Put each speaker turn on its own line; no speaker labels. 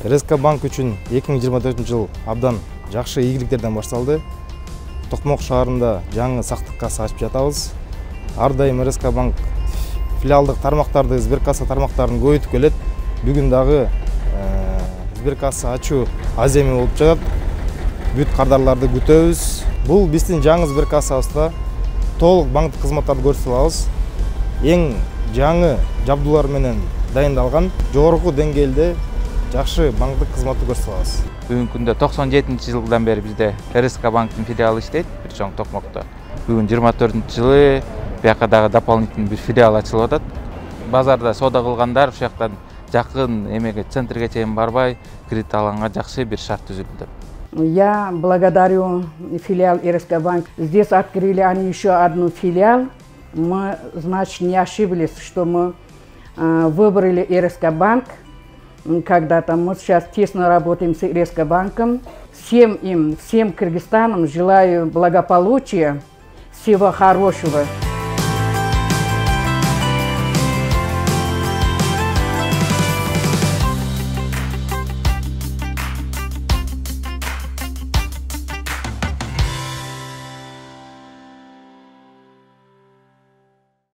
РСК банк үчүн 2024 жыл абдан жакшы ийгиликтерден башталды. Токмок шаарында жаңы сактык касса ачып жатабыз. Ар дайым РСК банк филиалдык тармактарды, Сберкасса тармактарын көбөйтүп келет. Бүгүн дагы Сберкасса ачуу аземи болуп жатат. Бүт кардарларды күтөбүз. Бул биздин жаңы Сберкассабызда толук банктык кызматтарды көрсөтө алабыз. Эң жаңы жабдуулар менен дайындалган жогорку деңгээлде жакшы банктык кызматты көрсөтө алабыз.
Бүгүнкү күндө 97-жылдан бери бизде РСК банктын филиалы иштейт, бир чоң Токмокто. Бүгүн 24-жылы бияка дагы дополнительный бир филиал ачылып атат. Базарда соода кылгандар ушул жактан жакын эмеге центрге чейин барбай, кредит алганга жакшы бир шарт түзүлдү.
Я благодарю филиал РСК банк. Здесь открыли они еще одну филиал. Мы, значит, не ошиблись, что мы выбрали РСК банк. Когда-то мы сейчас тесно работаем с РСК банком. Всем Кыргызстанам желаю благополучия, всего хорошего.